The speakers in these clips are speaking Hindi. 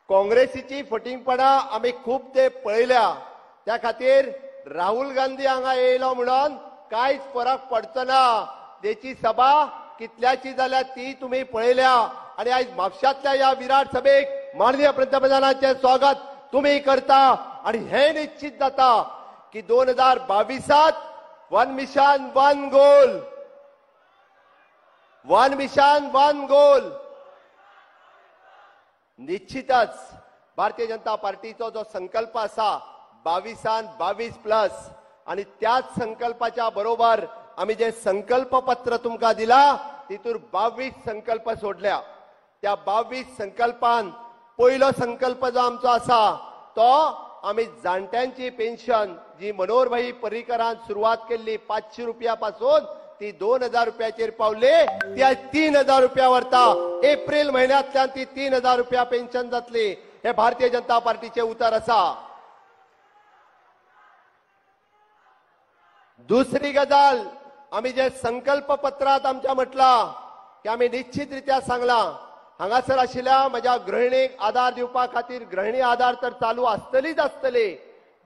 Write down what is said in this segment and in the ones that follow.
काँग्रेसीची फटिंगपणा आम्ही खूप ते पळयल्या त्या खातीर राहुल गांधी हांगा येयलो म्हणून कांयच फरक पडचो ना। तेची सभा कितल्याची जाल्या ती तुम्ही पळयल्या आणि आज म्हापशांतल्या या विराट सभेक माननीय पंतप्रधानांचे स्वागत तुम्ही करता आणि हे निश्चित जाता की 2022 one mission one goal, one mission one goal निश्चितच भारतीय जनता पार्टीचो जो संकल्प असा 22+22 आणि त्याच संकल्पाच्या बरोबर आम्ही जे संकल्प पत्र तुमका दिला तितून 22 संकल्प सोडल्या। त्या 22 संकल्पान पहिलो संकल्प जो आमचो असा तो आम्ही जाणट्यांची पेन्शन जी मनोहरभाई पर्रीकरान सुरुवात केली 500 रुपयापासून ती 2000 रुपयाचेर पावले, ती आज 3000 रुपया वरता। एप्रिल महिन्यातल्यान ती 3000 रुपया पेन्शन जातली। हे भारतीय जनता पार्टीचे उतर असा। दुसरी गजाल आम्ही जे संकल्प पत्रात आमच्या म्हटला की आम्ही निश्चितरित्या सांगला हांगासर आशिल्ल्या माझ्या गृहिणीक आधार दिवपा खातीर गृहिणी आधार तर चालू आसतलीच आसतली,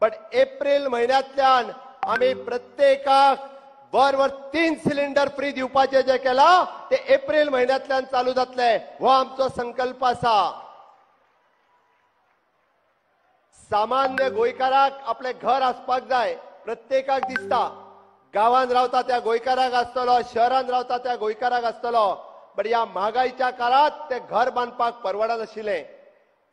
बट एप्रिल महिन्यातल्यान आम्ही प्रत्येकाक बरोबर 3 सिलिंडर फ्री दिवपाचे जे केला ते एप्रिल महिन्यातल्यान चालू जातले। हो आमचो संकल्प असा। सामान्य गोंयकाराक आपले घर आसपाक जाय, प्रत्येकाक दिसता गावान रावता त्या गोंयकाराक आसतलो, शहरान रावता त्या गोंयकाराक आसतलो, पण या महागाईच्या काळात ते घर बांधपाक परवडनाशिल्ले।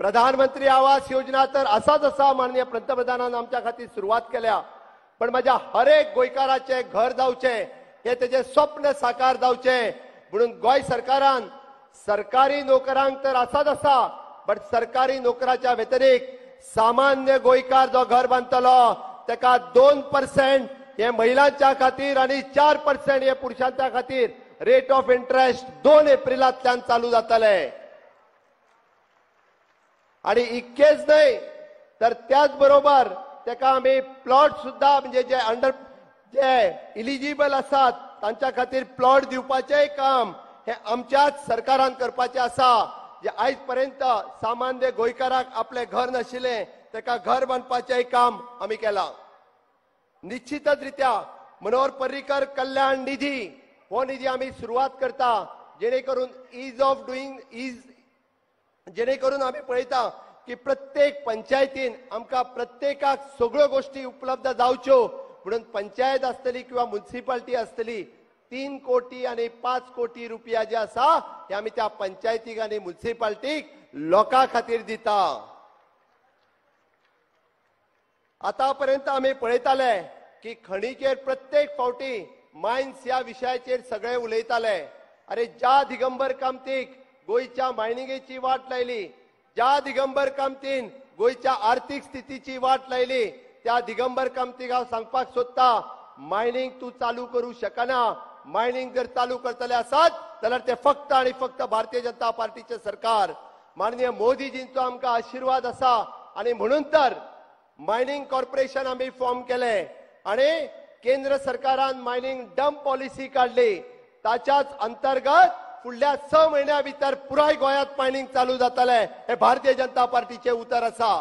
प्रधानमंत्री आवास योजना तर असाच असा माननीय पंतप्रधानान आमच्या खातीर सुरुवात केल्या, पण माझ्या हर एक गोंयकाराचे घर जावचे हे तेजे स्वप्न साकार जावचे म्हणून गोंय सरकारान सरकारी नोकरांक तर असाच असा, पण सरकारी नोकराच्या व्यतिरिक्त सामान्य गोंयकार जो घर बांधतलो तेका 2% हे महिलांच्या खातीर आणि 4% हे पुरुषांच्या खातीर रेट ऑफ इंटरेस्ट 2 एप्रिलांतल्यान चालू जातले। आणि इतकेच नाही तर त्याच बरोबर तेका आम्ही प्लॉट सुद्धा म्हणजे जे इलिजिबल असतात तांच्या खातीर प्लॉट दिवपाचे काम हे आमच्याच सरकारान करपाचे असा। जे आयज पर्यंत सामान्य गोंयकाराक आपले घर नाशिल्ले तेका घर बांधपाचे काम आम्ही केला। निश्चितच रित्या मनोहर पर्रीकर कल्याण निधी हो निधी आम्ही सुरुवात करता जेणेकरून ईज ऑफ डुईंग जेणेकरून आम्ही पळयता की प्रत्येक पंचायतीन आमका प्रत्येकाक सगळ्यो गोष्टी उपलब्ध जावच्यो म्हणून पंचायत आसतली किंवा म्युनिसिपालिटी आसतली 3 कोटी आणि 5 कोटी रुपया जे आसा ते आम्ही त्या पंचायतीक आणि म्युनिसिपालिटीक लोकां खातीर दिता। आतापर्यंत आम्ही पळयताले की खणीचेर प्रत्येक फावटी मायन्स या विषयाचेर सगळे उलयताले। अरे ज्या दिगंबर कामतीक गोयच्या मायनिंगेची वाट लायली, ज्या दिगंबर कामतीन गोयच्या आर्थिक स्थितीची वाट लायली, त्या दिगंबर कामतीक हांव सांगपाक सोदता मायनिंग तू चालू करू शकना। मायनिंग जर चालू करतले आसात जाल्यार ते फक्त आणि फक्त भारतीय जनता पार्टीचे सरकार माननीय मोदीजींचो आमकां आशीर्वाद असा आणि म्हणून तर मायनिंग कॉर्पोरेशन आम्ही फॉर्म केले आणि केंद्र सरकारान मायनिंग डंप पॉलिसी काढली। ताच्याच अंतर्गत फुडल्या 6 महिन्या भितर पुराय गोंयांत मायनिंग चालू जातले। हे भारतीय जनता पार्टीचे उतर असा।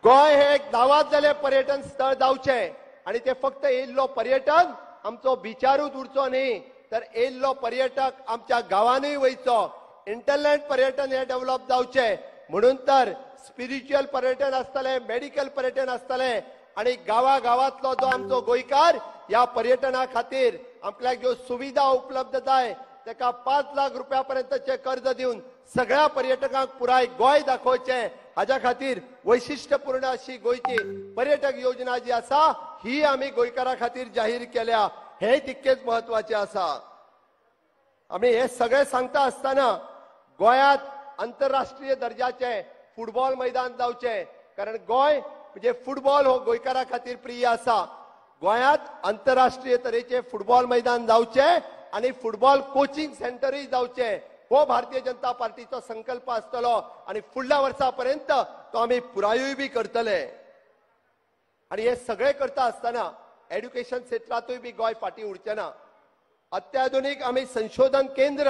गोंय हे एक नावाजलेले पर्यटन स्थळ जावचे आणि ते फक्त येयल्लो पर्यटन आमचो बिचारूच उरचो न्ही तर येयल्लो पर्यटक आमच्या गावांनी वयचो। इंटरलँड पर्यटन हे डेव्हलप जावचे म्हणून तर स्पिरिच्युअल पर्यटन आसतले, मेडिकल पर्यटन आसतले आणि गावागावातलो जो आमचो गोंयकार या पर्यटना खातीर आपल्याक ज्यो सुविधा उपलब्ध जाय तेका 5 लाख रुपयापर्यंतचे कर्ज दिवन सगळ्या पर्यटकांक पुराय गोंय दाखोवचे हाच्या खातीर वैशिष्ट्यपूर्ण अशी गोंयची पर्यटक योजना जी आसा ही आम्ही गोंयकारा खातीर जाहीर केल्या। हे तितकेच महत्वाचे असा। आम्ही हे सगळे सांगता असताना गोंयांत आंतरराष्ट्रीय दर्जाचे फुटबॉल मैदान जावचे, कारण गोंय म्हणजे फुटबॉल हो गोंयकारा खातीर प्रिय असा। गोंयांत आंतरराष्ट्रीय तरेचे फुटबॉल मैदान जावचे आणि फुटबॉल कोचिंग सेंटरय जावचे हो भारतीय जनता पार्टीचो संकल्प आसतलो आणि फुडल्या वर्षापर्यंत तो आम्ही पुरायूय बी करतले। आणि हे सगळे करता असताना एड्युकेशन क्षेत्रातूय बी गोंय फाटी उरचे ना। अत्याधुनिक आम्ही संशोधन केंद्र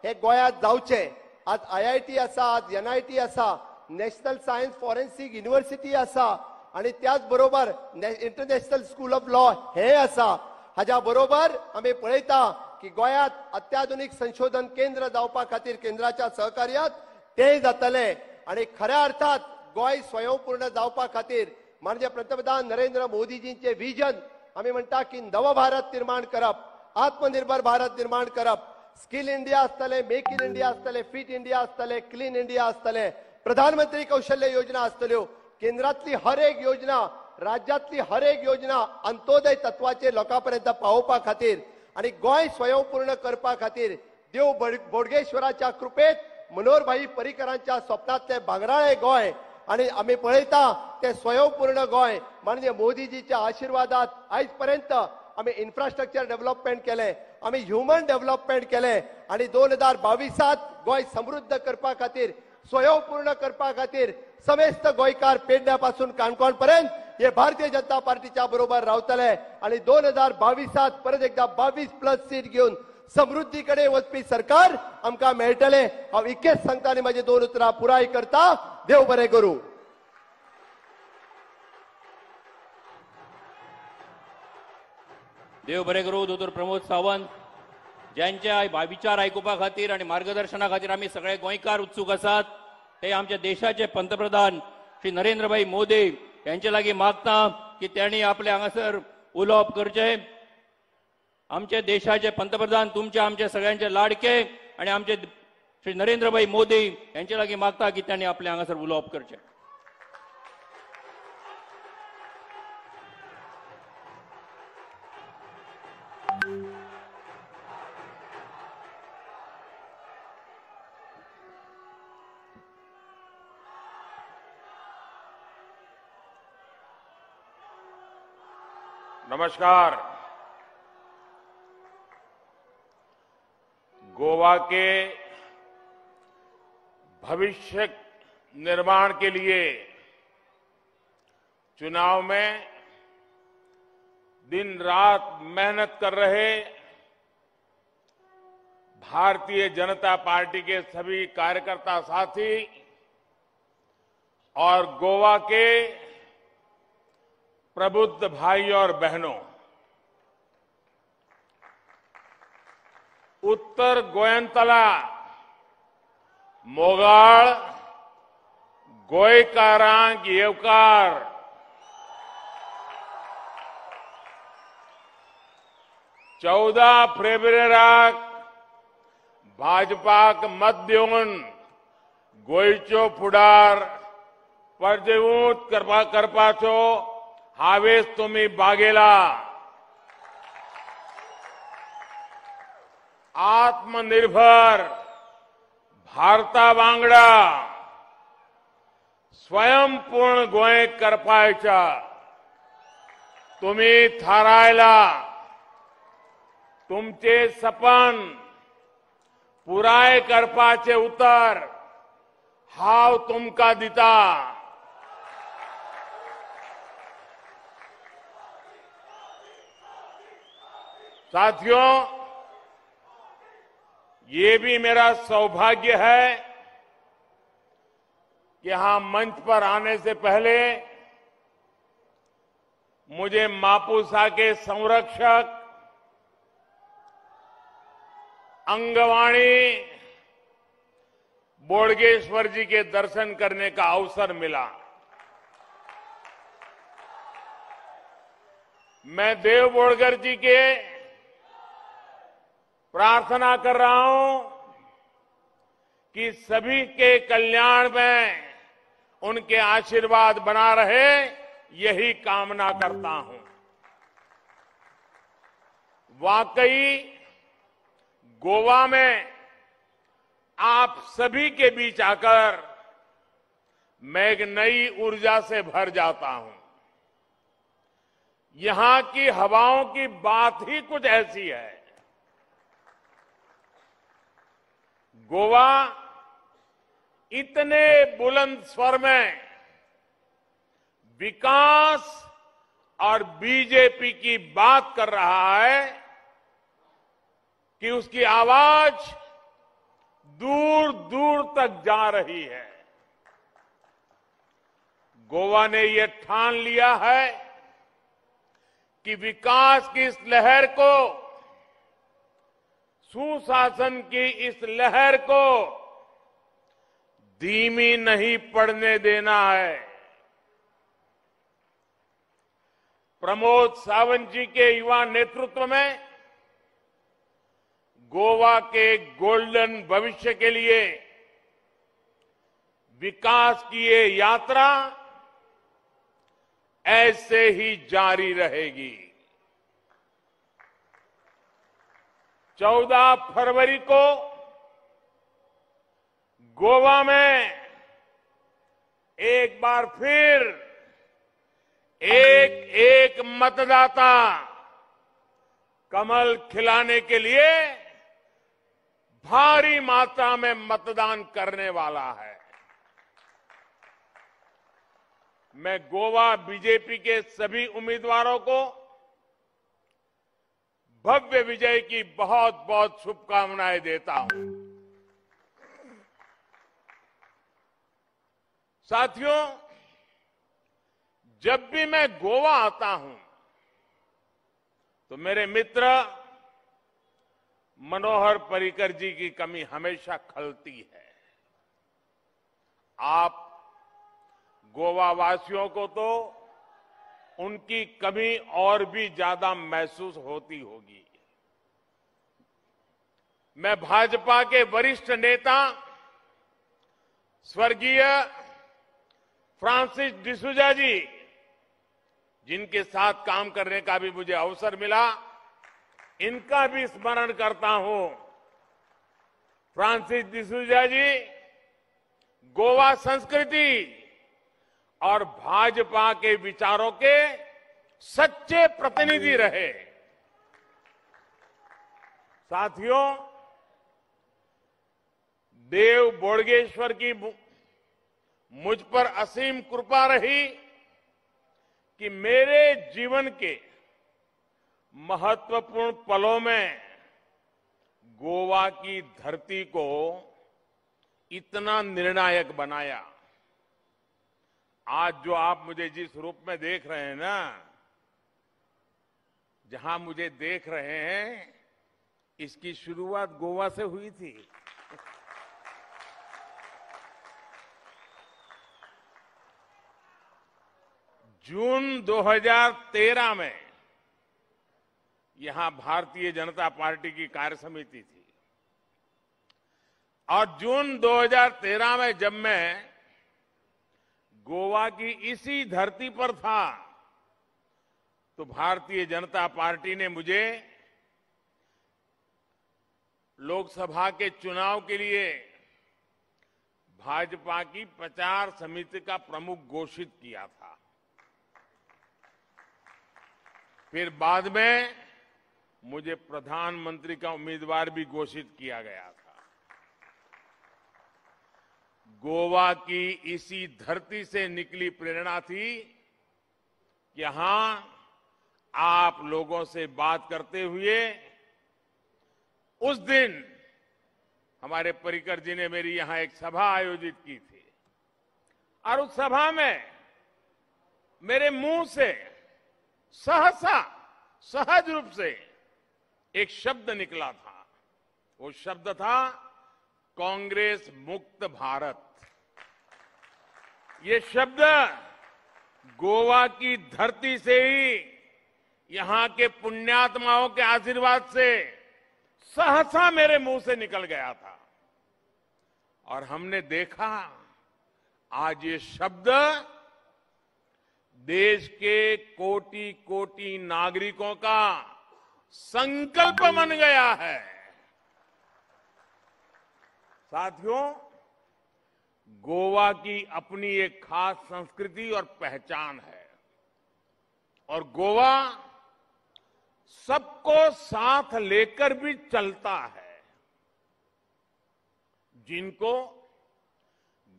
हे गोयात जावचे. आज IIT आसा, आज NIT आसा, नॅशनल सायन्स फॉरेन्सिक युनिव्हर्सिटी आसा आणि त्याच बरोबर इंटरनॅशनल स्कूल ऑफ लॉ हे आसा. हाच्या बरोबर आम्ही पळयता की गोयात अत्याधुनिक संशोधन केंद्र जावपा खातीर केंद्राच्या सहकार्यात ते जातले आणि खऱ्या अर्थात गोय स्वयंपूर्ण जावपा खातीर म्हणजे पंतप्रधान नरेंद्र मोदीजींचे विजन आम्ही म्हणटा की नव भारत निर्माण करप, आत्मनिर्भर भारत निर्माण करप, स्किल इंडिया आसतले, मेक इन इंडिया आसतले, फिट इंडिया आसतले, क्लीन इंडिया आसतले, प्रधानमंत्री कौशल्य योजना आसतल्यो. केंद्रातली हर एक योजना, राज्यातली हर एक योजना अंत्योदय तत्वाचे लोकांपर्यंत पावोवपा खातीर आणि गोय स्वयंपूर्ण करपा खातीर देव बोडगेश्वराच्या कृपेत मनोहरभाई पर्रीकरांच्या स्वप्नातले भांगराळे गोय आणि आम्ही पळयता ते स्वयंपूर्ण गोय म्हणजे मोदीजीच्या आशीर्वादात आयज पर्यंत आम्ही इन्फ्रास्ट्रक्चर डेव्हलपमेंट केले, आम्ही ह्युमन डेव्हलपमेंट केले आणि 2022 गोय समृद्ध करपा खातीर, स्वयंपूर्ण करपा खातीर समेस्त गोयकार पेडण्यापासून काणकोण पर्यंत हे भारतीय जनता पार्टीच्या बरोबर रावतले आणि 2022 परत एकदा 22+ सीट घेऊन समृद्धीकडे वचपी सरकार आमकां मेळटले. हांव इतकेच सांगता आनी माझे 2 उतरां पुराय करता. देव बरें करूं. देव बरें करूं. दोतोर प्रमोद सावंत ज्यांचे विचार आयकुपा खातीर आणि मार्गदर्शना खातीर आमी सगळे गोंयकार उत्सूक आसात. ते आमच्या देशाचे पंतप्रधान श्री नरेंद्रभाई मोदी यांचे लागीं मागता की त्यांनी आपले हांगासर उलोवप करचे. आमचे देशाचे पंतप्रधान तुमचे आमचे सगळ्यांचे लाडके आणि आमचे श्री नरेंद्रभाई मोदी यांचे लागीं मागता की त्यांनी आपले हांगासर उलोवप करचे. नमस्कार. गोवा के भविष्य निर्माण के लिए चुनाव में दिन रात मेहनत कर रहे भारतीय जनता पार्टी के सभी कार्यकर्ता साथी और गोवा के प्रबुद्ध भाई और बहनों, उत्तर गोयंतला, मोगाळ, गोंयकारांक येवकार. चौदा फेब्रुवारीक भाजपाक मत दिवन गोंयच्यो फुडार परजैवूत करपाचो हावेस तुम्ही बागेला. आत्मनिर्भर भारता वांगडा स्वयंपूर्ण गोंय करपायच्या तुम्ही थारायला. तुमचे सपन पुराय करपाचे उतर हांव तुमकां दिता. साथियों, ये भी मेरा सौभाग्य है कि यहां मंच पर आने से पहले मुझे मापुसा के संरक्षक अंगवाणी बोडगेश्वर जी के दर्शन करने का अवसर मिला. मैं देव बोडगर जी के प्रार्थना कर रहा हूं कि सभी के कल्याण में उनके आशीर्वाद बना रहे, यही कामना करता हूं. वाकई गोवा में आप सभी के बीच आकर मैं एक नई ऊर्जा से भर जाता हूं. यहां की हवाओं की बात ही कुछ ऐसी है. गोवा इतने बुलंद स्वर में विकास और बीजेपी की बात कर रहा है कि उसकी आवाज दूर दूर तक जा रही है। गोवा ने यह ठान लिया है कि विकास की इस लहर को, सुशासन की इस लहर को धीमी नहीं पड़ने देना है। प्रमोद सावंत जी के युवा नेतृत्व में गोवा के गोल्डन भविष्य के लिए विकास की ये यात्रा ऐसे ही जारी रहेगी। 14 फरवरी को गोवा में एक बार फिर एक एक मतदाता कमल खिलाने के लिए भारी मात्रा में मतदान करने वाला है। मैं गोवा बीजेपी के सभी उम्मीदवारों को भव्य विजय की बहुत बहुत शुभकामनाएं देता हूं। साथियों, जब भी मैं गोवा आता हूं तो मेरे मित्र मनोहर पर्रिकर जी की कमी हमेशा खलती है। आप गोवा वासियों को तो उनकी कमी और भी ज्यादा महसूस होती होगी। मैं भाजपा के वरिष्ठ नेता स्वर्गीय फ्रांसिस डिसूजा जी, जिनके साथ काम करने का भी मुझे अवसर मिला, इनका भी स्मरण करता हूं। फ्रांसिस डिसूजा जी गोवा संस्कृति और भाजपा के विचारों के सच्चे प्रतिनिधि रहे। साथियों, देव बोडगेश्वर की मुझ पर असीम कृपा रही कि मेरे जीवन के महत्वपूर्ण पलों में गोवा की धरती को इतना निर्णायक बनाया। आज जो आप मुझे जिस रूप में देख रहे हैं ना, जहां मुझे देख रहे हैं, इसकी शुरुआत गोवा से हुई थी। जून 2013 में यहां भारतीय जनता पार्टी की कार्य समिति थी और जून 2013 में जब मैं गोवा की इसी धरती पर था तो भारतीय जनता पार्टी ने मुझे लोकसभा के चुनाव के लिए भाजपा की प्रचार समिति का प्रमुख घोषित किया था। फिर बाद में मुझे प्रधानमंत्री का उम्मीदवार भी घोषित किया गया था। गोवा की इसी धरती से निकली प्रेरणा थी कि यहां आप लोगों से बात करते हुए उस दिन हमारे पर्रिकर जी ने मेरी यहां एक सभा आयोजित की थी और उस सभा में मेरे मुंह से सहसा सहज रूप से एक शब्द निकला था। वो शब्द था कांग्रेस मुक्त भारत। ये शब्द गोवा की धरती से ही, यहां के पुण्यात्माओं के आशीर्वाद से सहसा मेरे मुंह से निकल गया था और हमने देखा आज ये शब्द देश के कोटि कोटि नागरिकों का संकल्प बन गया है। साथियों, गोवा की अपनी एक खास संस्कृति और पहचान है और गोवा सबको साथ लेकर भी चलता है। जिनको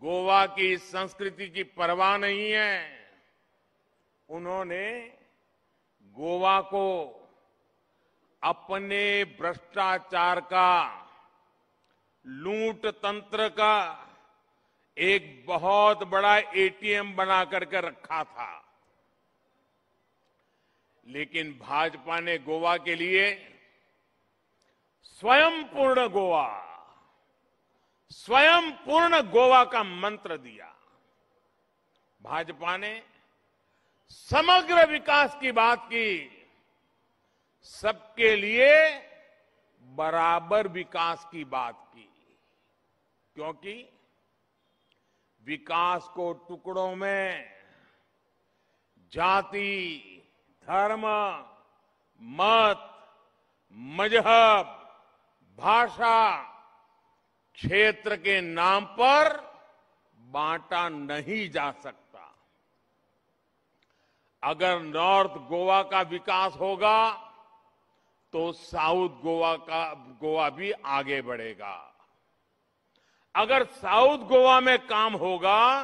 गोवा की संस्कृति की परवाह नहीं है, उन्होंने गोवा को अपने भ्रष्टाचार का, लूट तंत्र का एक बहुत बड़ा एटीएम बना करके रखा था। लेकिन भाजपा ने गोवा के लिए स्वयं पूर्ण गोवा का मंत्र दिया। भाजपा ने समग्र विकास की बात की, सबके लिए बराबर विकास की बात की, क्योंकि विकास को टुकड़ों में जाति, धर्म, मत, मजहब, भाषा, क्षेत्र के नाम पर बांटा नहीं जा सकता। अगर नॉर्थ गोवा का विकास होगा तो साउथ गोवा भी आगे बढ़ेगा। अगर साउथ गोवा में काम होगा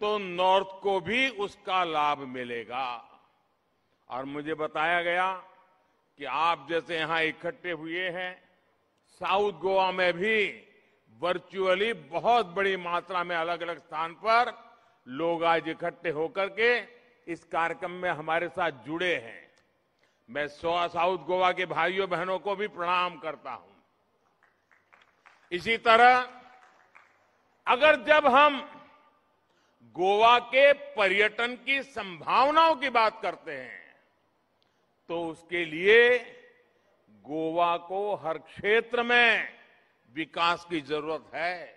तो नॉर्थ को भी उसका लाभ मिलेगा। और मुझे बताया गया कि आप जैसे यहां इकट्ठे हुए हैं, साउथ गोवा में भी वर्चुअली बहुत बड़ी मात्रा में अलग अलग स्थान पर लोग आज इकट्ठे होकर के इस कार्यक्रम में हमारे साथ जुड़े हैं। मैं साउथ गोवा के भाइयों बहनों को भी प्रणाम करता हूं। इसी तरह अगर जब हम गोवा के पर्यटन की संभावनाओं की बात करते हैं तो उसके लिए गोवा को हर क्षेत्र में विकास की जरूरत है।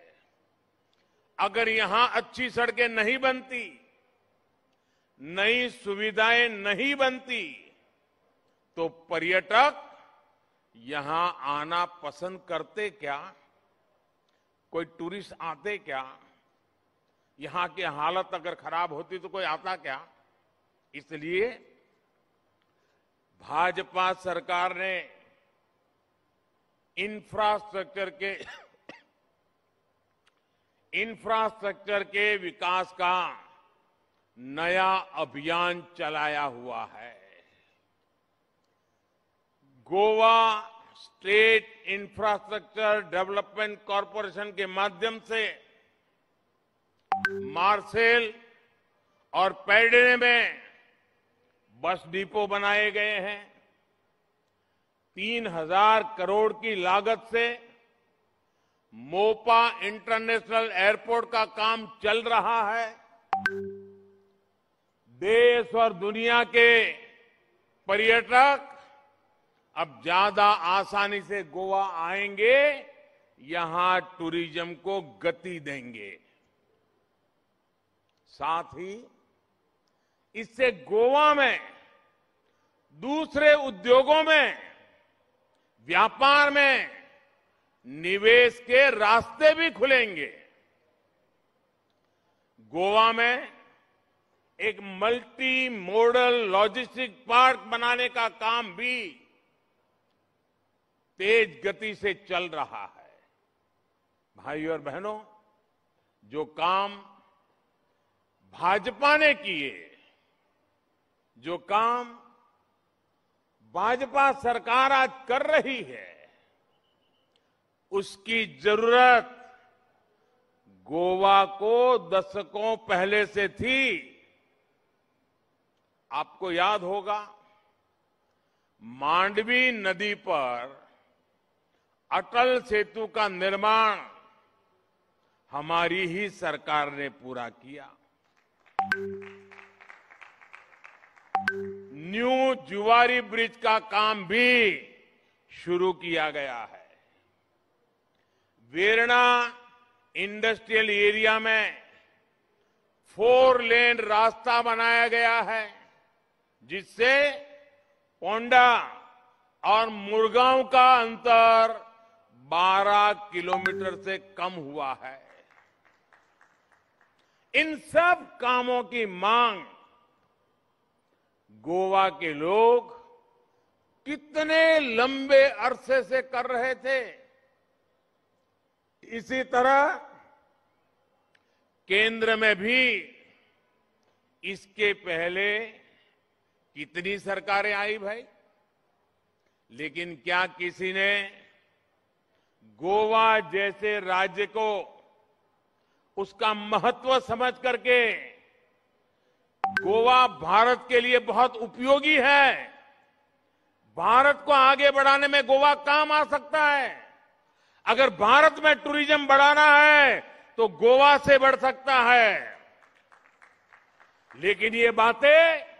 अगर यहां अच्छी सड़कें नहीं बनती, नई सुविधाएं नहीं बनती, तो पर्यटक यहां आना पसंद करते क्या? कोई टूरिस्ट आते क्या? यहां की हालत अगर खराब होती तो कोई आता क्या? इसलिए भाजपा सरकार ने इंफ्रास्ट्रक्चर के विकास का नया अभियान चलाया हुआ है। Goa state infrastructure development corporation के माध्यम से मार्सेल और पैडेने में बस डिपो बनाए गए हैं। 3000 करोड़ की लागत से मोपा इंटरनेशनल एयरपोर्ट का काम चल रहा है। देश और दुनिया के पर्यटक अब ज्यादा आसानी से गोवा आएंगे, यहां टूरिज्म को गति देंगे। साथ ही इससे गोवा में दूसरे उद्योगों में, व्यापार में निवेश के रास्ते भी खुलेंगे। गोवा में एक मल्टी मॉडल लॉजिस्टिक पार्क बनाने का काम भी तेज गति से चल रहा है। भाइयों और बहनों, जो काम भाजपा ने किए, जो काम भाजपा सरकार आज कर रही है, उसकी जरूरत गोवा को दशकों पहले से थी। आपको याद होगा, मांडवी नदी पर अटल सेतु का निर्माण हमारी ही सरकार ने पूरा किया। न्यू जुवारी ब्रिज का काम भी शुरू किया गया है। वेरना इंडस्ट्रियल एरिया में 4 लेन रास्ता बनाया गया है, जिससे पोंडा और मुरगांव का अंतर 12 किलोमीटर से कम हुआ है। इन सब कामों की मांग गोवा के लोग कितने लंबे अरसे से कर रहे थे। इसी तरह केंद्र में भी इसके पहले कितनी सरकारें आई भाई, लेकिन क्या किसी ने गोवा जैसे राज्य को उसका महत्व समझ करके गोवा भारत के लिए बहुत उपयोगी है, भारत को आगे बढ़ाने में गोवा काम आ सकता है, अगर भारत में टूरिज्म बढ़ाना है तो गोवा से बढ़ सकता है, लेकिन ये बातें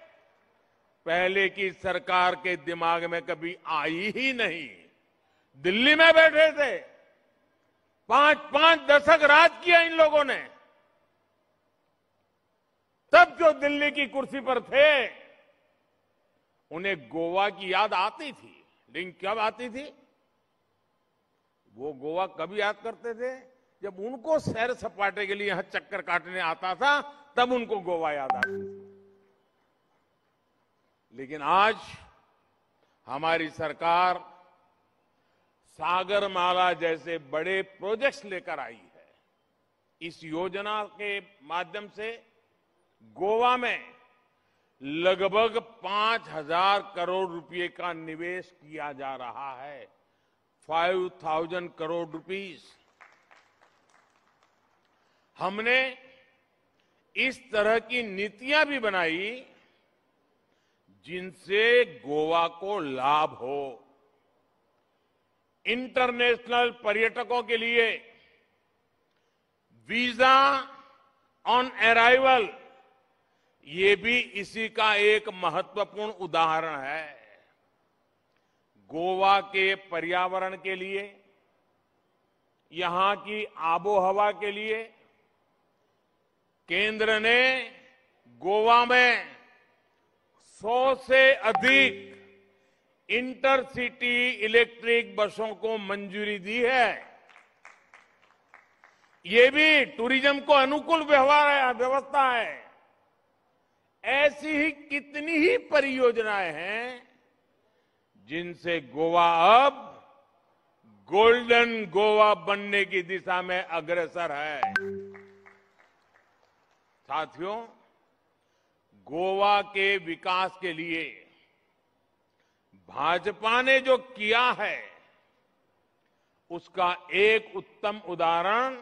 पहले की सरकार के दिमाग में कभी आई ही नहीं। दिल्ली में बैठे थे, 5-5 दशक राज किया इन लोगों ने, तब जो दिल्ली की कुर्सी पर थे उन्हें गोवा की याद आती थी, लेकिन कब आती थी? वो गोवा कब याद करते थे? जब उनको सैर सपाटे के लिए यहां चक्कर काटने आता था, तब उनको गोवा याद आती थी। लेकिन आज हमारी सरकार सागरमाला जैसे बड़े प्रोजेक्ट्स लेकर आई है। इस योजना के माध्यम से गोवा में लगभग 5,000 करोड़ रुपए का निवेश किया जा रहा है। 5,000 करोड़ रुपीस। हमने इस तरह की नीतियां भी बनाई जिनसे गोवा को लाभ हो। इंटरनेशनल पर्यटकों के लिए वीजा ऑन अराइवल, ये भी इसी का एक महत्वपूर्ण उदाहरण है। गोवा के पर्यावरण के लिए, यहां की आबोहवा के लिए केंद्र ने गोवा में 100 से अधिक इंटरसिटी इलेक्ट्रिक बसों को मंजूरी दी है। ये भी टूरिज्म को अनुकूल व्यवस्था है। ऐसी ही कितनी ही परियोजनाएं हैं जिनसे गोवा अब गोल्डन गोवा बनने की दिशा में अग्रसर है। साथियों, गोवा के विकास के लिए भाजपा ने जो किया है उसका एक उत्तम उदाहरण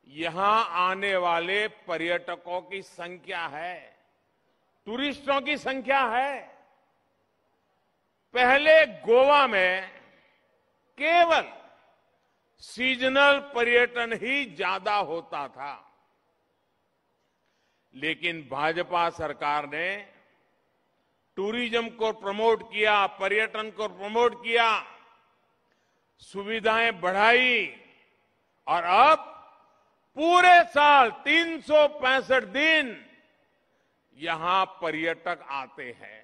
यहां आने वाले पर्यटकों की संख्या है, टूरिस्टों की संख्या है। पहले गोवा में केवल सीजनल पर्यटन ही ज्यादा होता था, लेकिन भाजपा सरकार ने टूरिज्म को प्रमोट किया, पर्यटन को प्रमोट किया, सुविधाएं बढ़ाई और अब पूरे साल 365 दिन यहां पर्यटक आते हैं।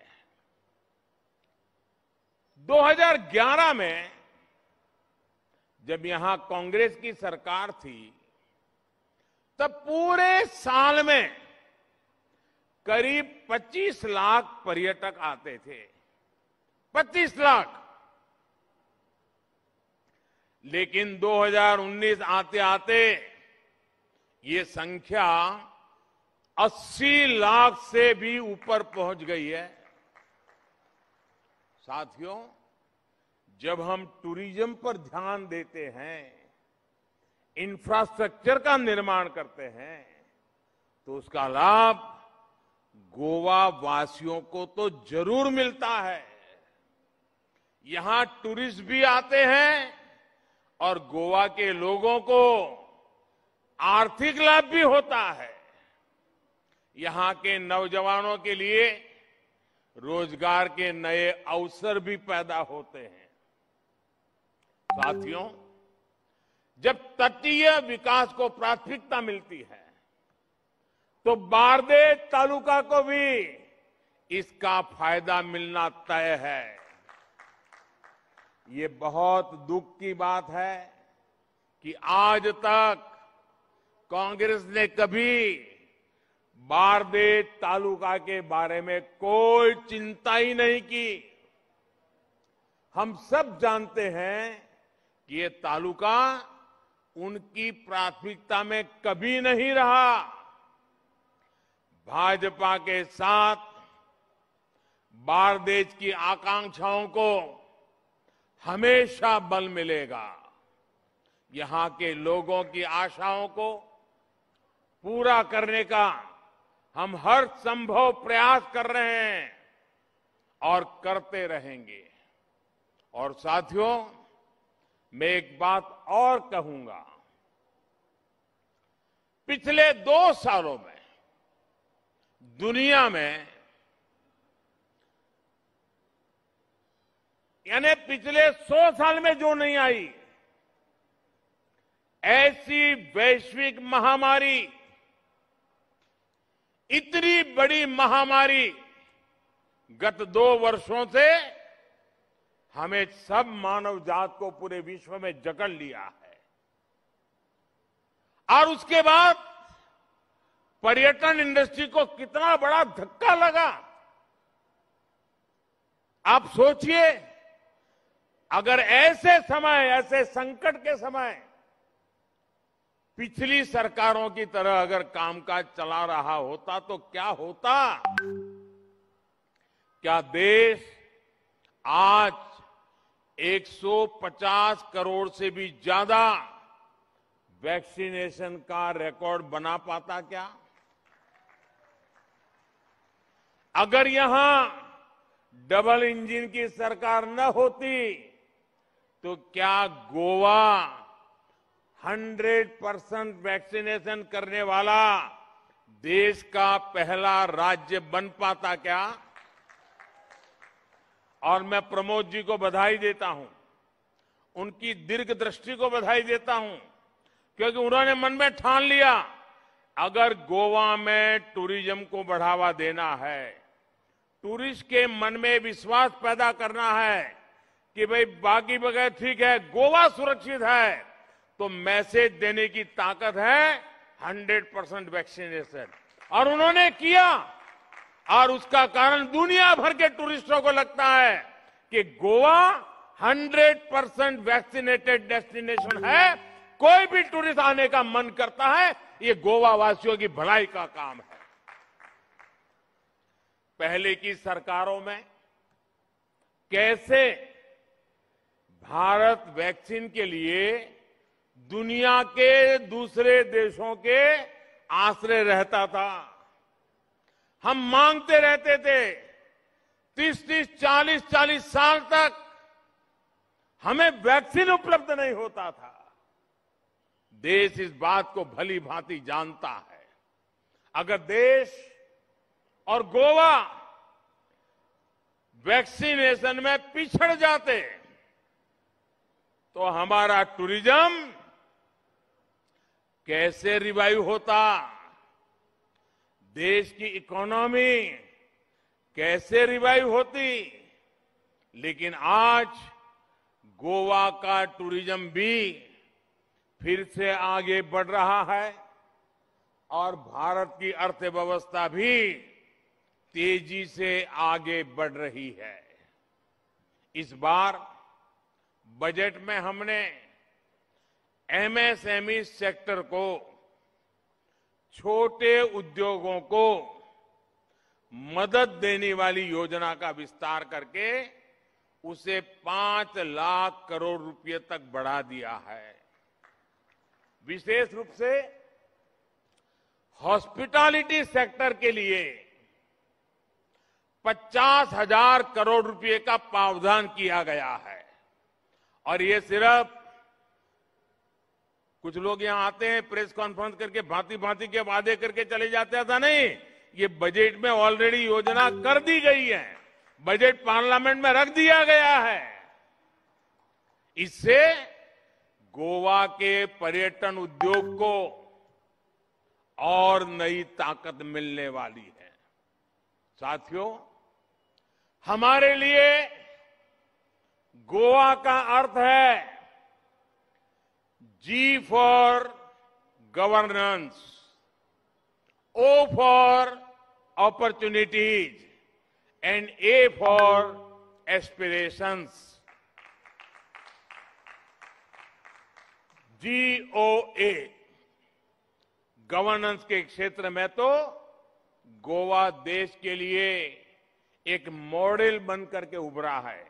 2011 में जब यहां कांग्रेस की सरकार थी, तब पूरे साल में करीब 25 लाख पर्यटक आते थे। 25 लाख। लेकिन 2019 आते आते ये संख्या 80 लाख से भी ऊपर पहुंच गई है। साथियों, जब हम टूरिज्म पर ध्यान देते हैं, इंफ्रास्ट्रक्चर का निर्माण करते हैं, तो उसका लाभ गोवा वासियों को तो जरूर मिलता है। यहां टूरिस्ट भी आते हैं और गोवा के लोगों को आर्थिक लाभ भी होता है। यहां के नौजवानों के लिए रोजगार के नए अवसर भी पैदा होते हैं। साथियों, जब तटीय विकास को प्राथमिकता मिलती है तो बारदेज तालुका को भी इसका फायदा मिलना तय है। ये बहुत दुख की बात है कि आज तक कांग्रेस ने कभी बारदेज तालुका के बारे में कोई चिंता ही नहीं की। हम सब जानते हैं कि ये तालुका उनकी प्राथमिकता में कभी नहीं रहा। भाजपा के साथ बारदेज की आकांक्षाओं को हमेशा बल मिलेगा। यहां के लोगों की आशाओं को पूरा करने का हम हर संभव प्रयास कर रहे हैं और करते रहेंगे। और साथियों, मैं एक बात और कहूंगा। पिछले 2 सालों में दुनिया में, यानी पिछले 100 साल में जो नहीं आई, ऐसी वैश्विक महामारी, इतनी बड़ी महामारी गत 2 वर्षों से हमें सब मानव जात को पूरे विश्व में जकड़ लिया है। और उसके बाद पर्यटन इंडस्ट्री को कितना बड़ा धक्का लगा। आप सोचिए, अगर ऐसे समय, ऐसे संकट के समय पिछली सरकारों की तरह अगर कामकाज चला रहा होता तो क्या होता? क्या देश आज 150 करोड़ से भी ज्यादा वैक्सीनेशन का रिकॉर्ड बना पाता क्या? अगर यहां डबल इंजन की सरकार न होती तो क्या गोवा 100% वैक्सीनेशन करने वाला देश का पहला राज्य बन पाता क्या? और मैं प्रमोद जी को बधाई देता हूं, उनकी दीर्घ दृष्टि को बधाई देता हूं, क्योंकि उन्होंने मन में ठान लिया, अगर गोवा में टूरिज्म को बढ़ावा देना है, टूरिस्ट के मन में विश्वास पैदा करना है कि भाई बाकी बगैर ठीक है, गोवा सुरक्षित है, तो मैसेज देने की ताकत है 100% वैक्सीनेशन। और उन्होंने किया, और उसका कारण दुनिया भर के टूरिस्टों को लगता है कि गोवा 100% वैक्सीनेटेड डेस्टिनेशन है। कोई भी टूरिस्ट आने का मन करता है, ये गोवा वासियों की भलाई का काम है। पहले की सरकारों में कैसे भारत वैक्सीन के लिए दुनिया के दूसरे देशों के आश्रय रहता था। हम मांगते रहते थे, 30-30, 40-40 साल तक हमें वैक्सीन उपलब्ध नहीं होता था। देश इस बात को भली भांति जानता है। अगर देश और गोवा वैक्सीनेशन में पिछड़ जाते तो हमारा टूरिज्म कैसे रिवाइव होता, देश की इकोनॉमी कैसे रिवाइव होती। लेकिन आज गोवा का टूरिज्म भी फिर से आगे बढ़ रहा है और भारत की अर्थव्यवस्था भी तेजी से आगे बढ़ रही है। इस बार बजट में हमने एमएसएमई सेक्टर को, छोटे उद्योगों को मदद देने वाली योजना का विस्तार करके उसे 5 लाख करोड़ रुपए तक बढ़ा दिया है। विशेष रूप से हॉस्पिटैलिटी सेक्टर के लिए 50,000 करोड़ रुपए का प्रावधान किया गया है। और ये सिर्फ कुछ लोग यहां आते हैं, प्रेस कॉन्फ्रेंस करके भांति भांति के वादे करके चले जाते था, नहीं, ये बजट में ऑलरेडी योजना कर दी गई है, बजट पार्लियामेंट में रख दिया गया है। इससे गोवा के पर्यटन उद्योग को और नई ताकत मिलने वाली है। साथियों, हमारे लिए गोवा का अर्थ है G for governance, O for opportunities and A for aspirations. GOA, governance के क्षेत्र में तो गोवा देश के लिए एक मॉडल बनकर के उभरा है।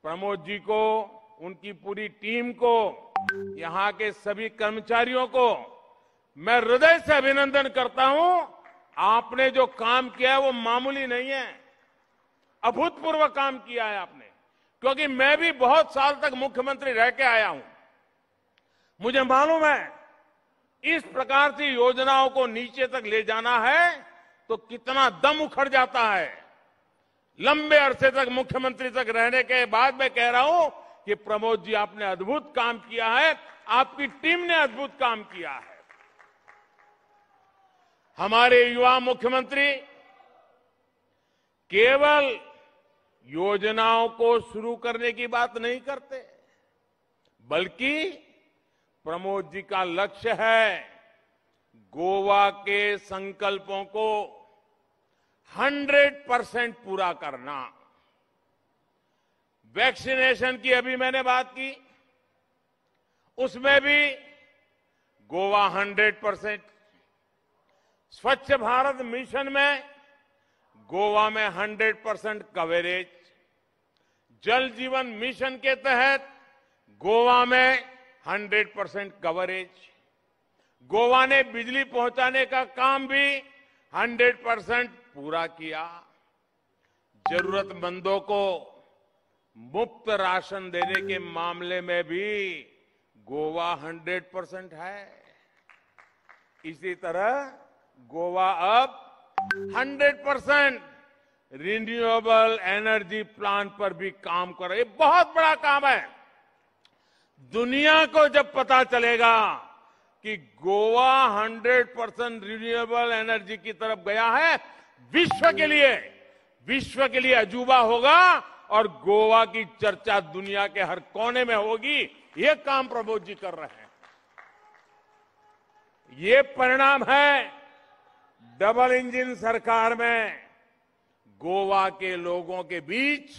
प्रमोद जी को, उनकी पूरी टीम को, यहां के सभी कर्मचारियों को मैं हृदय से अभिनंदन करता हूं। आपने जो काम किया है वो मामूली नहीं है, अभूतपूर्व काम किया है आपने। क्योंकि मैं भी बहुत साल तक मुख्यमंत्री रह के आया हूं, मुझे मालूम है इस प्रकार की योजनाओं को नीचे तक ले जाना है तो कितना दम उखड़ जाता है। लंबे अरसे तक मुख्यमंत्री तक रहने के बाद मैं कह रहा हूं कि प्रमोद जी आपने अद्भुत काम किया है, आपकी टीम ने अद्भुत काम किया है। हमारे युवा मुख्यमंत्री केवल योजनाओं को शुरू करने की बात नहीं करते, बल्कि प्रमोद जी का लक्ष्य है गोवा के संकल्पों को 100% पूरा करना। वैक्सीनेशन की अभी मैंने बात की, उसमें भी गोवा 100%, स्वच्छ भारत मिशन में गोवा में 100% कवरेज, जल जीवन मिशन के तहत गोवा में 100% कवरेज, गोवा ने बिजली पहुंचाने का काम भी 100% पूरा किया, जरूरतमंदों को मुफ्त राशन देने के मामले में भी गोवा 100% है। इसी तरह गोवा अब 100% रिन्यूएबल एनर्जी प्लांट पर भी काम कर रहा है। ये बहुत बड़ा काम है। दुनिया को जब पता चलेगा कि गोवा 100% रिन्यूएबल एनर्जी की तरफ गया है, विश्व के लिए अजूबा होगा और गोवा की चर्चा दुनिया के हर कोने में होगी। ये काम प्रमोद जी कर रहे हैं। ये परिणाम है डबल इंजन सरकार में गोवा के लोगों के बीच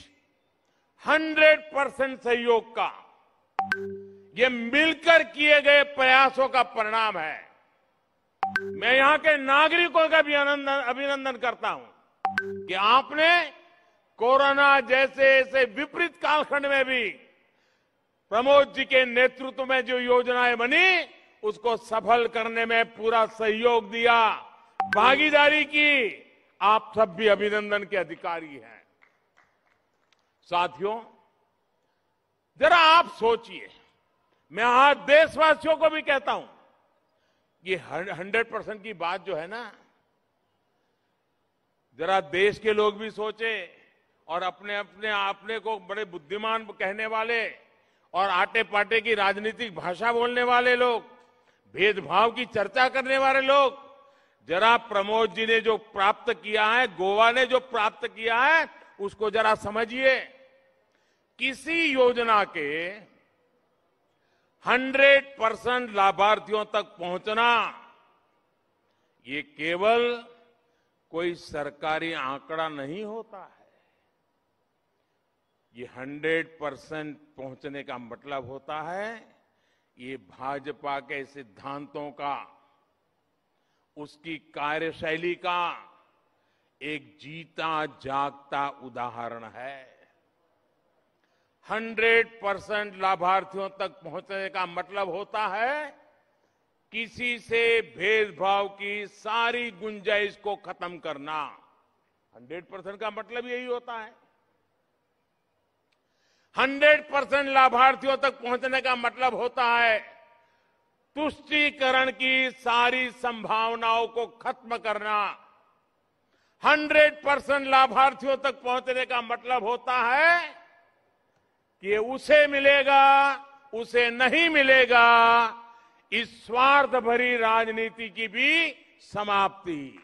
100% सहयोग का। ये मिलकर किए गए प्रयासों का परिणाम है। मैं यहां के नागरिकों का भी अभिनंदन करता हूं कि आपने कोरोना जैसे ऐसे विपरीत कालखंड में भी प्रमोद जी के नेतृत्व में जो योजनाएं बनी उसको सफल करने में पूरा सहयोग दिया, भागीदारी की। आप सब भी अभिनंदन के अधिकारी हैं। साथियों, जरा आप सोचिए, मैं आज देशवासियों को भी कहता हूं, ये 100% की बात जो है ना, जरा देश के लोग भी सोचे और अपने को बड़े बुद्धिमान कहने वाले और आटे पाटे की राजनीतिक भाषा बोलने वाले लोग, भेदभाव की चर्चा करने वाले लोग, जरा प्रमोद जी ने जो प्राप्त किया है, गोवा ने जो प्राप्त किया है, उसको जरा समझिए। किसी योजना के 100% लाभार्थियों तक पहुंचना ये केवल कोई सरकारी आंकड़ा नहीं होता है। ये 100% पहुंचने का मतलब होता है ये भाजपा के सिद्धांतों का, उसकी कार्यशैली का एक जीता जागता उदाहरण है। 100% लाभार्थियों तक पहुंचने का मतलब होता है किसी से भेदभाव की सारी गुंजाइश को खत्म करना। 100% का मतलब यही होता है। 100% लाभार्थियों तक पहुंचने का मतलब होता है तुष्टीकरण की सारी संभावनाओं को खत्म करना। 100% लाभार्थियों तक पहुंचने का मतलब होता है कि उसे मिलेगा, उसे नहीं मिलेगा, इस स्वार्थ भरी राजनीति की भी समाप्ति।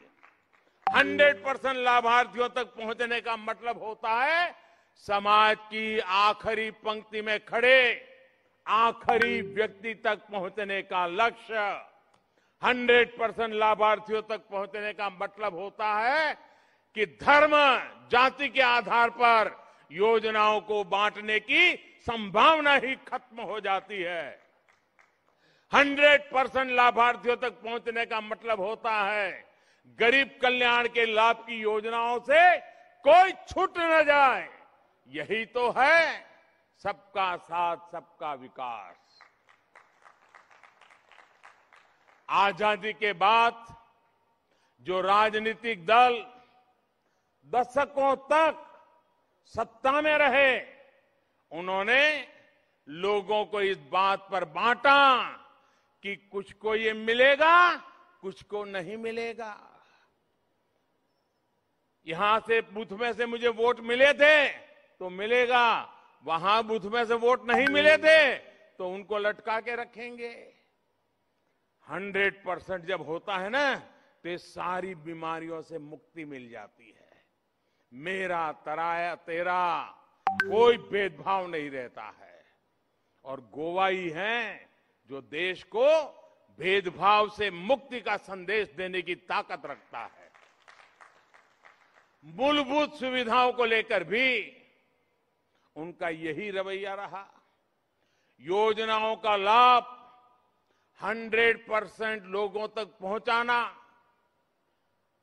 100% लाभार्थियों तक पहुंचने का मतलब होता है समाज की आखिरी पंक्ति में खड़े आखिरी व्यक्ति तक पहुंचने का लक्ष्य। 100% लाभार्थियों तक पहुंचने का मतलब होता है कि धर्म, जाति के आधार पर योजनाओं को बांटने की संभावना ही खत्म हो जाती है। 100% लाभार्थियों तक पहुंचने का मतलब होता है गरीब कल्याण के लाभ की योजनाओं से कोई छूट न जाए। यही तो है सबका साथ सबका विकास। आजादी के बाद जो राजनीतिक दल दशकों तक सत्ता में रहे, उन्होंने लोगों को इस बात पर बांटा कि कुछ को ये मिलेगा, कुछ को नहीं मिलेगा। यहां से बूथ में से मुझे वोट मिले थे तो मिलेगा, वहां बूथ में से वोट नहीं मिले थे तो उनको लटका के रखेंगे। 100% जब होता है ना तो ये सारी बीमारियों से मुक्ति मिल जाती है। मेरा तराया तेरा कोई भेदभाव नहीं रहता है। और गोवा ही है जो देश को भेदभाव से मुक्ति का संदेश देने की ताकत रखता है। मूलभूत सुविधाओं को लेकर भी उनका यही रवैया रहा। योजनाओं का लाभ 100% लोगों तक पहुंचाना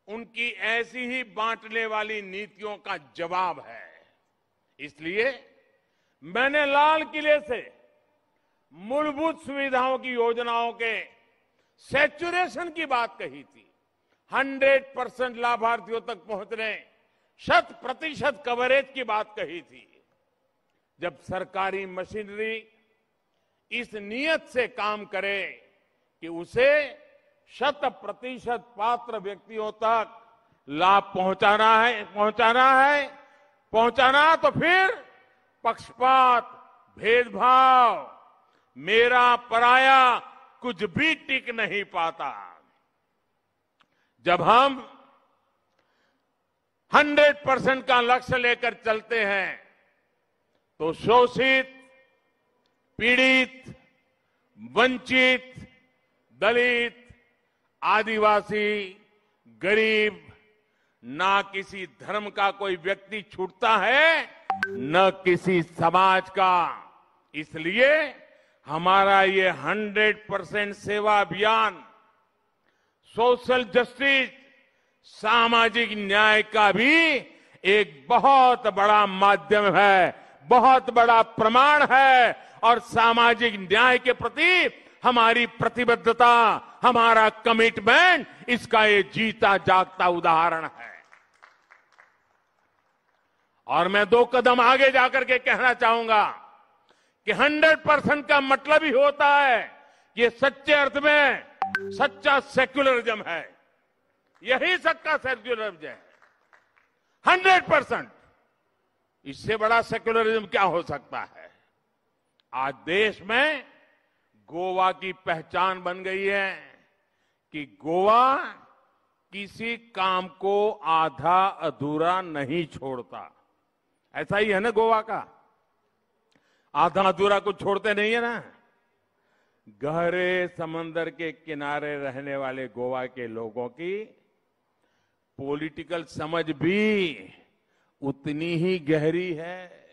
उनकी ऐसी ही बांटने वाली नीतियों का जवाब है। इसलिए मैंने लाल किले से मूलभूत सुविधाओं की योजनाओं के सैचुरेशन की बात कही थी। 100% लाभार्थियों तक पहुंचने, 100% कवरेज की बात कही थी। जब सरकारी मशीनरी इस नियत से काम करे कि उसे 100% पात्र व्यक्तियों तक लाभ पहुंचाना तो फिर पक्षपात, भेदभाव, मेरा पराया कुछ भी टिक नहीं पाता। जब हम 100% का लक्ष्य लेकर चलते हैं तो शोषित, पीड़ित, वंचित, दलित, आदिवासी, गरीब, ना किसी धर्म का कोई व्यक्ति छूटता है, न किसी समाज का। इसलिए हमारा ये 100% सेवा अभियान सोशल जस्टिस, सामाजिक न्याय का भी एक बहुत बड़ा माध्यम है, बहुत बड़ा प्रमाण है। और सामाजिक न्याय के प्रति हमारी प्रतिबद्धता, हमारा कमिटमेंट, इसका ये जीता जागता उदाहरण है। और मैं 2 कदम आगे जाकर के कहना चाहूंगा कि 100% का मतलब ही होता है कि ये सच्चे अर्थ में सच्चा सेक्युलरिज्म है। यही सच्चा सेक्युलरिज्म है, 100%। इससे बड़ा सेक्युलरिज्म क्या हो सकता है। आज देश में गोवा की पहचान बन गई है कि गोवा किसी काम को आधा अधूरा नहीं छोड़ता। ऐसा ही है ना, गोवा का आधा अधूरा कुछ छोड़ते नहीं है ना। गहरे समंदर के किनारे रहने वाले गोवा के लोगों की पॉलिटिकल समझ भी उतनी ही गहरी है।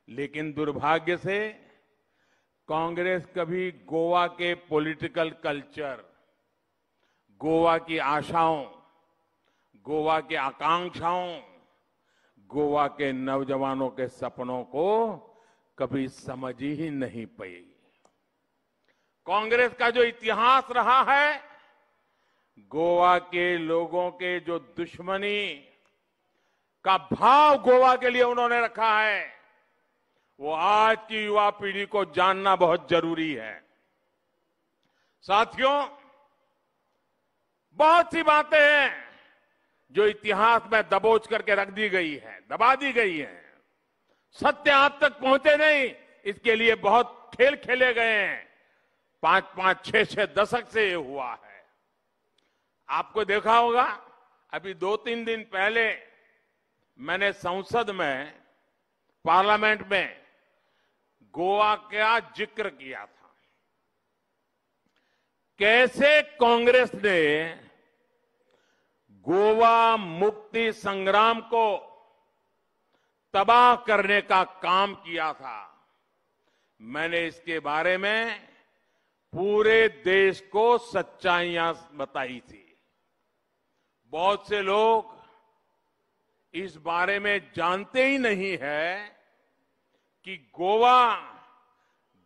लेकिन दुर्भाग्य से कांग्रेस कभी गोवा के पॉलिटिकल कल्चर, गोवा की आशाओं, गोवा की आकांक्षाओं, गोवा के नौजवानों के सपनों को कभी समझ ही नहीं पाई। कांग्रेस का जो इतिहास रहा है, गोवा के लोगों के जो दुश्मनी का भाव गोवा के लिए उन्होंने रखा है, वो आज की युवा पीढ़ी को जानना बहुत जरूरी है। साथियों, बहुत सी बातें हैं जो इतिहास में दबोच करके रख दी गई है, दबा दी गई है। सत्य आप तक पहुंचे नहीं, इसके लिए बहुत खेल खेले गए हैं। 5-5, 6-6 दशक से ये हुआ है। आपको देखा होगा, अभी 2-3 दिन पहले मैंने संसद में, पार्लियामेंट में गोवा का जिक्र किया था। कैसे कांग्रेस ने गोवा मुक्ति संग्राम को तबाह करने का काम किया था। मैंने इसके बारे में पूरे देश को सच्चाइयां बताई थी। बहुत से लोग इस बारे में जानते ही नहीं है कि गोवा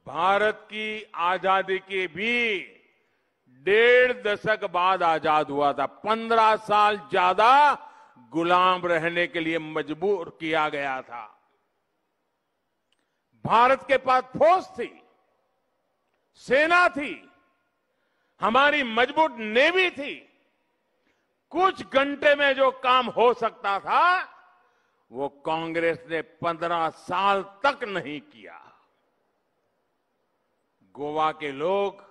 भारत की आजादी के भी 1.5 दशक बाद आजाद हुआ था। 15 साल ज्यादा गुलाम रहने के लिए मजबूर किया गया था। भारत के पास फौज थी, सेना थी, हमारी मजबूत नेवी थी। कुछ घंटे में जो काम हो सकता था वो कांग्रेस ने 15 साल तक नहीं किया। गोवा के लोग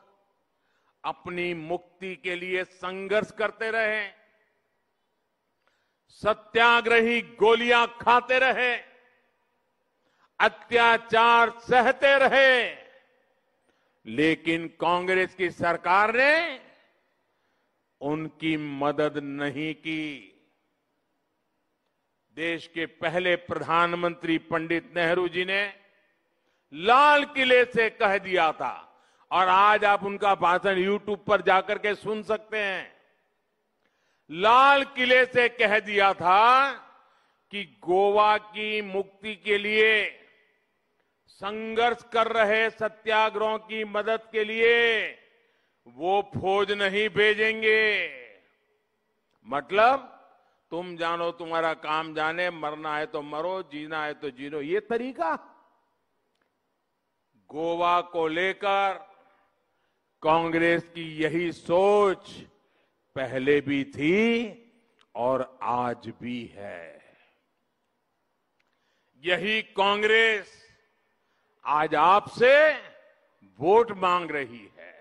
अपनी मुक्ति के लिए संघर्ष करते रहे, सत्याग्रही गोलियां खाते रहे, अत्याचार सहते रहे, लेकिन कांग्रेस की सरकार ने उनकी मदद नहीं की। देश के पहले प्रधानमंत्री पंडित नेहरू जी ने लाल किले से कह दिया था, और आज आप उनका भाषण यूट्यूब पर जाकर के सुन सकते हैं। लाल किले से कह दिया था कि गोवा की मुक्ति के लिए संघर्ष कर रहे सत्याग्रहों की मदद के लिए वो फौज नहीं भेजेंगे। मतलब तुम जानो तुम्हारा काम जाने, मरना है तो मरो, जीना है तो जीनो, ये तरीका। गोवा को लेकर कांग्रेस की यही सोच पहले भी थी और आज भी है। यही कांग्रेस आज आपसे वोट मांग रही है।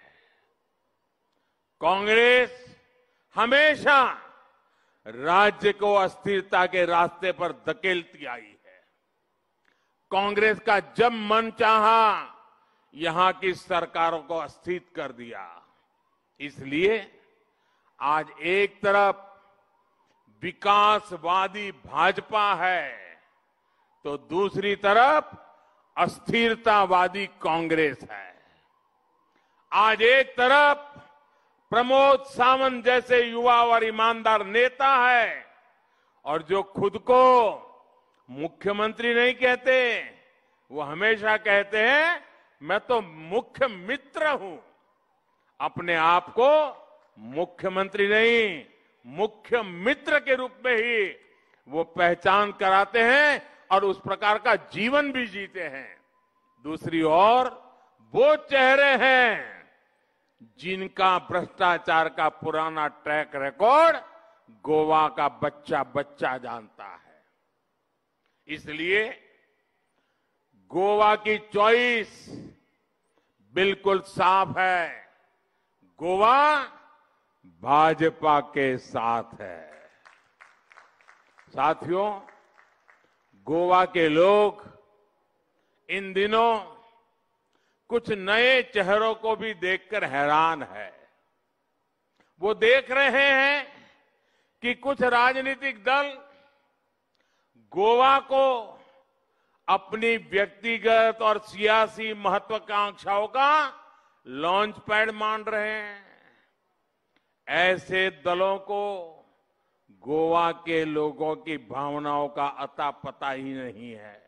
कांग्रेस हमेशा राज्य को अस्थिरता के रास्ते पर धकेलती आई है। कांग्रेस का जब मन चाहा यहां की सरकारों को अस्थिर कर दिया। इसलिए आज एक तरफ विकासवादी भाजपा है तो दूसरी तरफ अस्थिरतावादी कांग्रेस है। आज एक तरफ प्रमोद सावंत जैसे युवा और ईमानदार नेता है, और जो खुद को मुख्यमंत्री नहीं कहते, वो हमेशा कहते हैं मैं तो मुख्य मित्र हूं। अपने आप को मुख्यमंत्री नहीं, मुख्य मित्र के रूप में ही वो पहचान कराते हैं और उस प्रकार का जीवन भी जीते हैं। दूसरी ओर वो चेहरे हैं जिनका भ्रष्टाचार का पुराना ट्रैक रिकॉर्ड गोवा का बच्चा बच्चा जानता है। इसलिए गोवा की चॉइस बिल्कुल साफ है। गोवा भाजपा के साथ है। साथियों, गोवा के लोग इन दिनों कुछ नए चेहरों को भी देखकर हैरान है। वो देख रहे हैं कि कुछ राजनीतिक दल गोवा को अपनी व्यक्तिगत और सियासी महत्वाकांक्षाओं का लॉन्च पैड मान रहे हैं। ऐसे दलों को गोवा के लोगों की भावनाओं का अता पता ही नहीं है।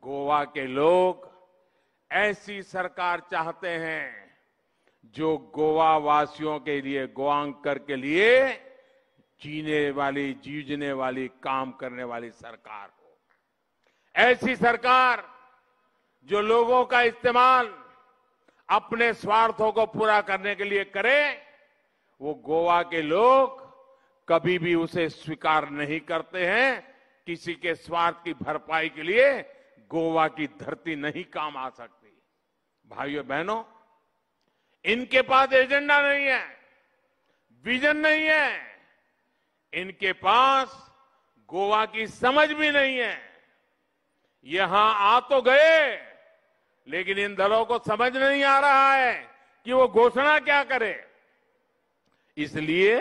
गोवा के लोग ऐसी सरकार चाहते हैं जो गोवा वासियों के लिए, गोवांकर के लिए जीने वाली, जूझने वाली, काम करने वाली सरकार हो। ऐसी सरकार जो लोगों का इस्तेमाल अपने स्वार्थों को पूरा करने के लिए करे, वो गोवा के लोग कभी भी उसे स्वीकार नहीं करते हैं। किसी के स्वार्थ की भरपाई के लिए गोवा की धरती नहीं काम आ सकती। भाइयों बहनों, इनके पास एजेंडा नहीं है, विजन नहीं है, इनके पास गोवा की समझ भी नहीं है। यहां आ तो गए, लेकिन इन दलों को समझ नहीं आ रहा है कि वो घोषणा क्या करे। इसलिए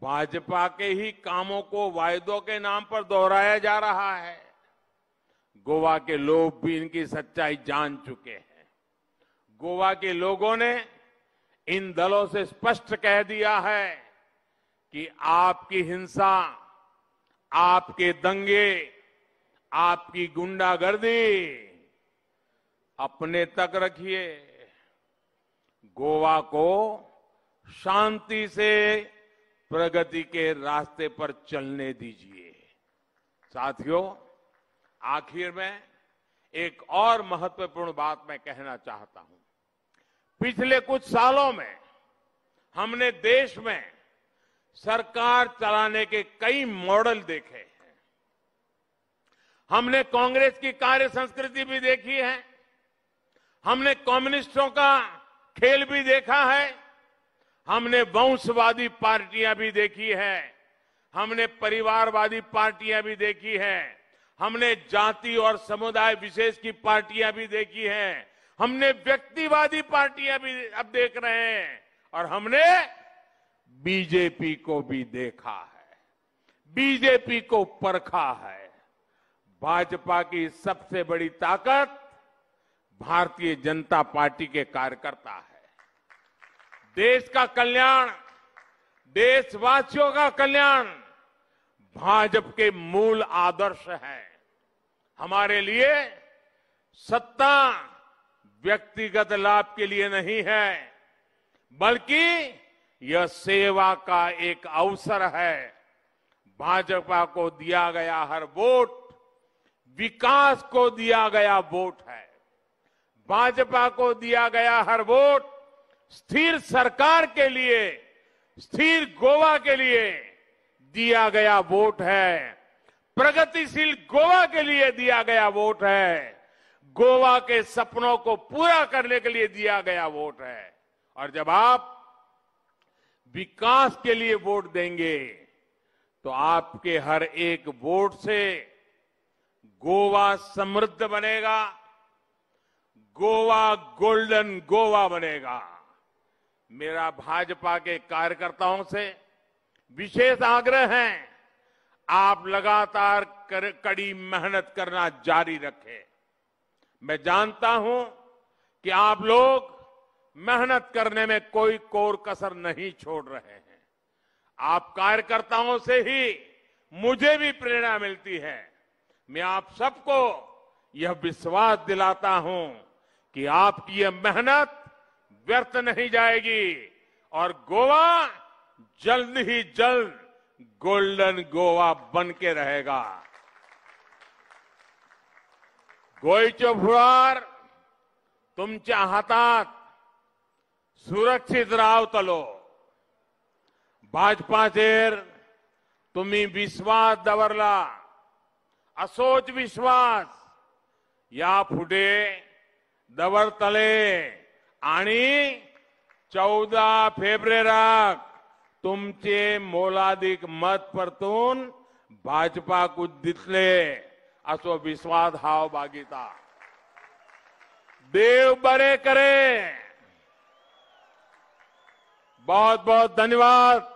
भाजपा के ही कामों को वायदों के नाम पर दोहराया जा रहा है। गोवा के लोग भी इनकी सच्चाई जान चुके हैं। गोवा के लोगों ने इन दलों से स्पष्ट कह दिया है कि आपकी हिंसा, आपके दंगे, आपकी गुंडागर्दी अपने तक रखिए। गोवा को शांति से प्रगति के रास्ते पर चलने दीजिए। साथियों, आखिर में एक और महत्वपूर्ण बात मैं कहना चाहता हूं। पिछले कुछ सालों में हमने देश में सरकार चलाने के कई मॉडल देखे हैं। हमने कांग्रेस की कार्य संस्कृति भी देखी है, हमने कम्युनिस्टों का खेल भी देखा है, हमने वंशवादी पार्टियां भी देखी है, हमने परिवारवादी पार्टियां भी देखी है, हमने जाति और समुदाय विशेष की पार्टियां भी देखी हैं, हमने व्यक्तिवादी पार्टियां भी अब देख रहे हैं, और हमने बीजेपी को भी देखा है, बीजेपी को परखा है। भाजपा की सबसे बड़ी ताकत भारतीय जनता पार्टी के कार्यकर्ता है। देश का कल्याण, देशवासियों का कल्याण भाजपा के मूल आदर्श है। हमारे लिए सत्ता व्यक्तिगत लाभ के लिए नहीं है, बल्कि यह सेवा का एक अवसर है। भाजपा को दिया गया हर वोट विकास को दिया गया वोट है। भाजपा को दिया गया हर वोट स्थिर सरकार के लिए, स्थिर गोवा के लिए दिया गया वोट है। प्रगतिशील गोवा के लिए दिया गया वोट है। गोवा के सपनों को पूरा करने के लिए दिया गया वोट है। और जब आप विकास के लिए वोट देंगे तो आपके हर एक वोट से गोवा समृद्ध बनेगा, गोवा गोल्डन गोवा बनेगा। मेरा भाजपा के कार्यकर्ताओं से विशेष आग्रह है, आप लगातार कड़ी मेहनत करना जारी रखें। मैं जानता हूं कि आप लोग मेहनत करने में कोई कोर कसर नहीं छोड़ रहे हैं। आप कार्यकर्ताओं से ही मुझे भी प्रेरणा मिलती है। मैं आप सबको यह विश्वास दिलाता हूं कि आपकी यह मेहनत व्यर्थ नहीं जाएगी और गोवा जल्द ही जल्द गोल्डन गोवा बन के रहेगा। गोयचे फुडार तुमच्या हातात सुरक्षित रावतलो। भाजपाचेर तुम्ही विश्वास दवरला, असोच विश्वास याफुटे दवरतले आणि 14 फेब्रुवारीक तुमचे मोलादीक मत परतून भाजपाक दितले असो विश्वास हांव बागिता। देव बरे करे। बहुत बहुत धन्यवाद।